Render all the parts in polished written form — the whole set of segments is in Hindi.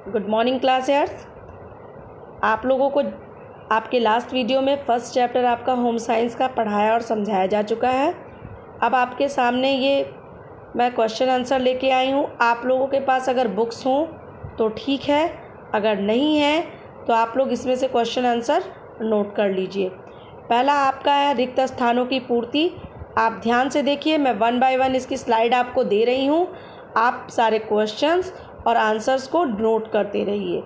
Good morning class years. आप लोगों को आपके लास्ट वीडियो में फर्स्ट चैप्टर आपका होम साइंस का पढ़ाया और समझाया जा चुका है। अब आपके सामने ये मैं क्वेश्चन आंसर लेके आई हूँ। आप लोगों के पास अगर बुक्स हों तो ठीक है, अगर नहीं है तो आप लोग इसमें से क्वेश्चन आंसर नोट कर लीजिए। पहला आपका है रिक्त स्थानों की पूर्ति। आप ध्यान से देखिए, मैं 1 बाय 1 इसकी स्लाइड आपको दे रही हूँ। आप सारे क्वेश्चंस और आंसर्स को नोट करते रहिए।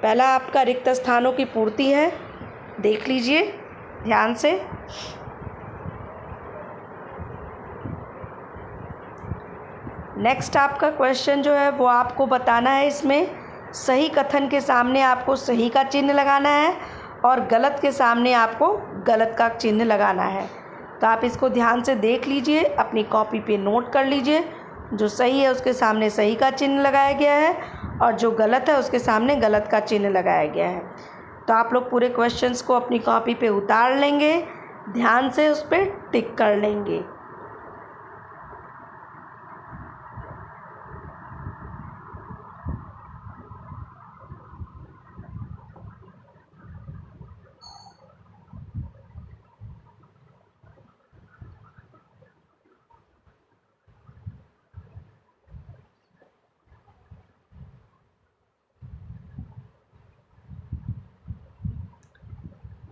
पहला आपका रिक्त स्थानों की पूर्ति है, देख लीजिए ध्यान से। नेक्स्ट आपका क्वेश्चन जो है वो आपको बताना है, इसमें सही कथन के सामने आपको सही का चिन्ह लगाना है और गलत के सामने आपको गलत का चिन्ह लगाना है। तो आप इसको ध्यान से देख लीजिए, अपनी कॉपी पे नोट कर लीजिए। जो सही है उसके सामने सही का चिन्ह लगाया गया है और जो गलत है उसके सामने गलत का चिन्ह लगाया गया है। तो आप लोग पूरे क्वेश्चंस को अपनी कॉपी पे उतार लेंगे, ध्यान से उस पर टिक कर लेंगे।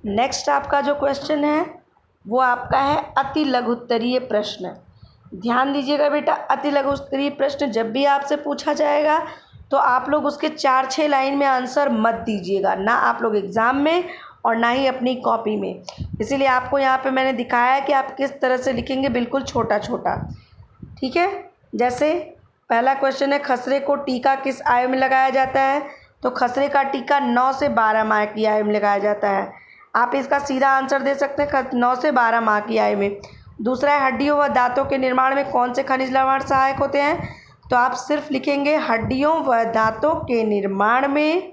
नेक्स्ट आपका जो क्वेश्चन है वो आपका है अति लघुत्तरीय प्रश्न। ध्यान दीजिएगा बेटा, अति लघुत्तरीय प्रश्न जब भी आपसे पूछा जाएगा तो आप लोग उसके 4-6 लाइन में आंसर मत दीजिएगा, ना आप लोग एग्ज़ाम में और ना ही अपनी कॉपी में। इसीलिए आपको यहाँ पे मैंने दिखाया है कि आप किस तरह से लिखेंगे, बिल्कुल छोटा छोटा। ठीक है, जैसे पहला क्वेश्चन है खसरे को टीका किस आयु में लगाया जाता है। तो खसरे का टीका 9 से 12 माह की आयु में लगाया जाता है। आप इसका सीधा आंसर दे सकते हैं 9 से 12 माह की आयु में। दूसरा है हड्डियों व दांतों के निर्माण में कौन से खनिज लवण सहायक होते हैं। तो आप सिर्फ लिखेंगे हड्डियों व दांतों के निर्माण में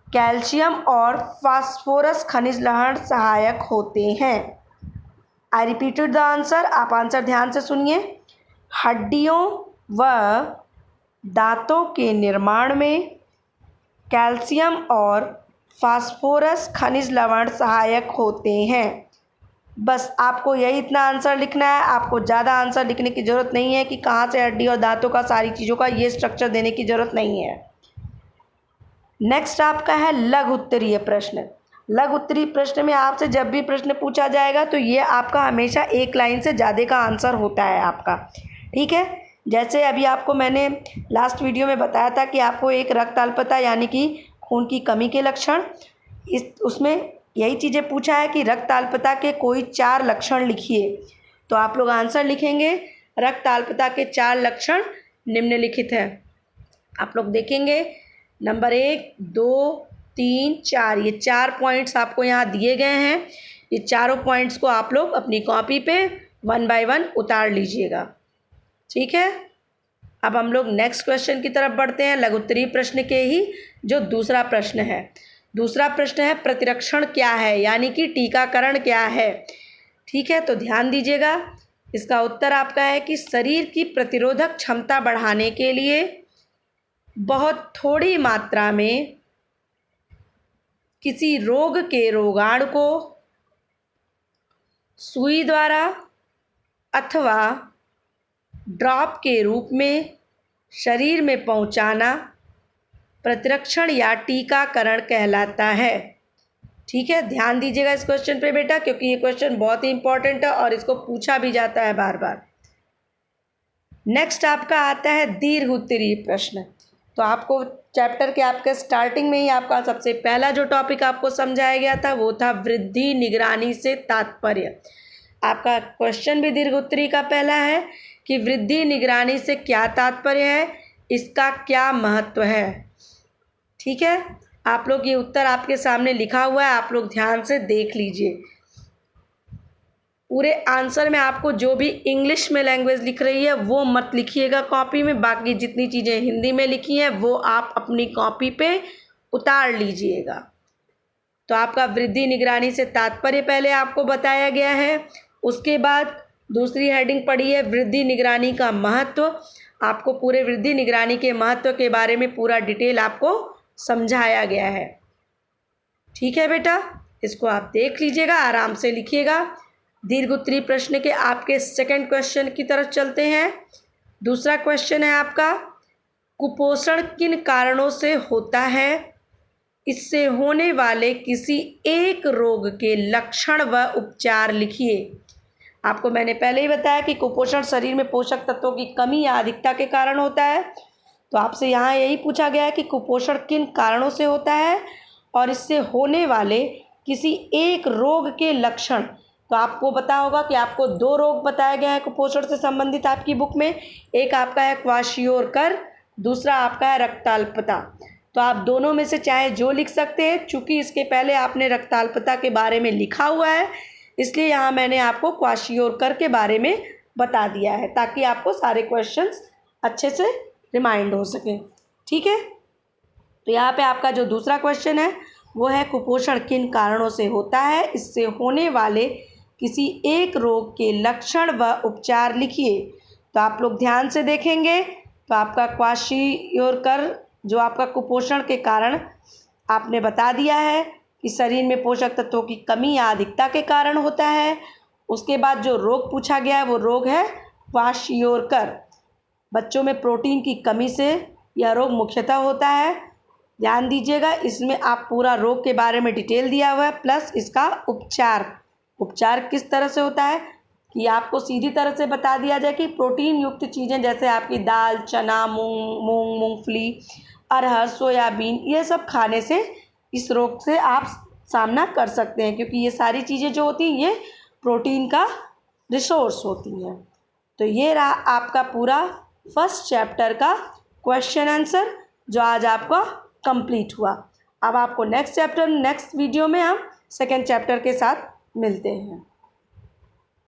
कैल्शियम और फास्फोरस खनिज लवण सहायक होते हैं। आई रिपीटेड द आंसर, आप आंसर ध्यान से सुनिए। हड्डियों व दांतों के निर्माण में कैल्शियम और फास्फोरस खनिज लवण सहायक होते हैं। बस आपको यही इतना आंसर लिखना है, आपको ज़्यादा आंसर लिखने की ज़रूरत नहीं है कि कहाँ से हड्डी और दांतों का, सारी चीज़ों का ये स्ट्रक्चर देने की ज़रूरत नहीं है। नेक्स्ट आपका है लघु उत्तरीय प्रश्न। लघु उत्तरीय प्रश्न में आपसे जब भी प्रश्न पूछा जाएगा तो ये आपका हमेशा एक लाइन से ज़्यादा का आंसर होता है आपका। ठीक है, जैसे अभी आपको मैंने लास्ट वीडियो में बताया था कि आपको एक रक्त अल्पता यानी कि खून की कमी के लक्षण, उसमें यही चीज़ें पूछा है कि रक्त अल्पता के कोई 4 लक्षण लिखिए। तो आप लोग आंसर लिखेंगे रक्त अल्पता के 4 लक्षण निम्नलिखित हैं। आप लोग देखेंगे नंबर 1, 2, 3, 4, ये 4 पॉइंट्स आपको यहाँ दिए गए हैं। ये चारों पॉइंट्स को आप लोग अपनी कॉपी पे 1 बाय 1 उतार लीजिएगा। ठीक है, अब हम लोग नेक्स्ट क्वेश्चन की तरफ बढ़ते हैं, लघु उत्तरीय प्रश्न के ही जो दूसरा प्रश्न है। दूसरा प्रश्न है प्रतिरक्षण क्या है, यानी कि टीकाकरण क्या है। ठीक है, तो ध्यान दीजिएगा, इसका उत्तर आपका है कि शरीर की प्रतिरोधक क्षमता बढ़ाने के लिए बहुत थोड़ी मात्रा में किसी रोग के रोगाणु को सुई द्वारा अथवा ड्रॉप के रूप में शरीर में पहुंचाना प्रतिरक्षण या टीकाकरण कहलाता है। ठीक है, ध्यान दीजिएगा इस क्वेश्चन पे बेटा, क्योंकि ये क्वेश्चन बहुत ही इंपॉर्टेंट है और इसको पूछा भी जाता है बार बार। नेक्स्ट आपका आता है दीर्घ उत्तरीय प्रश्न। तो आपको चैप्टर के आपके स्टार्टिंग में ही आपका सबसे पहला जो टॉपिक आपको समझाया गया था वो था वृद्धि निगरानी से तात्पर्य। आपका क्वेश्चन भी दीर्घ उत्तरीय का पहला है कि वृद्धि निगरानी से क्या तात्पर्य है, इसका क्या महत्व है। ठीक है, आप लोग ये उत्तर आपके सामने लिखा हुआ है, आप लोग ध्यान से देख लीजिए। पूरे आंसर में आपको जो भी इंग्लिश में लैंग्वेज लिख रही है वो मत लिखिएगा कॉपी में, बाकी जितनी चीज़ें हिंदी में लिखी हैं वो आप अपनी कॉपी पे उतार लीजिएगा। तो आपका वृद्धि निगरानी से तात्पर्य पहले आपको बताया गया है। उसके बाद दूसरी हेडिंग पड़ी है वृद्धि निगरानी का महत्व। आपको पूरे वृद्धि निगरानी के महत्व के बारे में पूरा डिटेल आपको समझाया गया है। ठीक है बेटा, इसको आप देख लीजिएगा, आराम से लिखिएगा। दीर्घ उत्तरीय प्रश्न के आपके सेकंड क्वेश्चन की तरफ चलते हैं। दूसरा क्वेश्चन है आपका, कुपोषण किन कारणों से होता है? इससे होने वाले किसी एक रोग के लक्षण व उपचार लिखिए। आपको मैंने पहले ही बताया कि कुपोषण शरीर में पोषक तत्वों की कमी या अधिकता के कारण होता है। तो आपसे यहाँ यही पूछा गया है कि कुपोषण किन कारणों से होता है और इससे होने वाले किसी एक रोग के लक्षण। तो आपको पता होगा कि आपको 2 रोग बताए गए हैं कुपोषण से संबंधित आपकी बुक में। एक आपका है क्वाशियोरकर, दूसरा आपका है रक्ताल्पता। तो आप दोनों में से चाहे जो लिख सकते हैं। चूँकि इसके पहले आपने रक्ताल्पता के बारे में लिखा हुआ है, इसलिए यहाँ मैंने आपको क्वाशियोरकर के बारे में बता दिया है, ताकि आपको सारे क्वेश्चंस अच्छे से रिमाइंड हो सकें। ठीक है, तो यहाँ पे आपका जो दूसरा क्वेश्चन है वो है, कुपोषण किन कारणों से होता है? इससे होने वाले किसी एक रोग के लक्षण व उपचार लिखिए। तो आप लोग ध्यान से देखेंगे तो आपका क्वाशियोरकर जो आपका कुपोषण के कारण आपने बता दिया है कि शरीर में पोषक तत्वों की कमी या अधिकता के कारण होता है। उसके बाद जो रोग पूछा गया है वो रोग है क्वाशियोरकर। बच्चों में प्रोटीन की कमी से यह रोग मुख्यतः होता है। ध्यान दीजिएगा, इसमें आप पूरा रोग के बारे में डिटेल दिया हुआ है, प्लस इसका उपचार किस तरह से होता है कि आपको सीधी तरह से बता दिया जाए कि प्रोटीन युक्त चीज़ें जैसे आपकी दाल, चना, मूंगफली, अरहर, सोयाबीन, ये सब खाने से इस रोग से आप सामना कर सकते हैं, क्योंकि ये सारी चीज़ें जो होती हैं ये प्रोटीन का रिसोर्स होती हैं। तो ये रहा आपका पूरा फर्स्ट चैप्टर का क्वेश्चन आंसर जो आज आपका कंप्लीट हुआ। अब आपको नेक्स्ट वीडियो में हम सेकेंड चैप्टर के साथ मिलते हैं।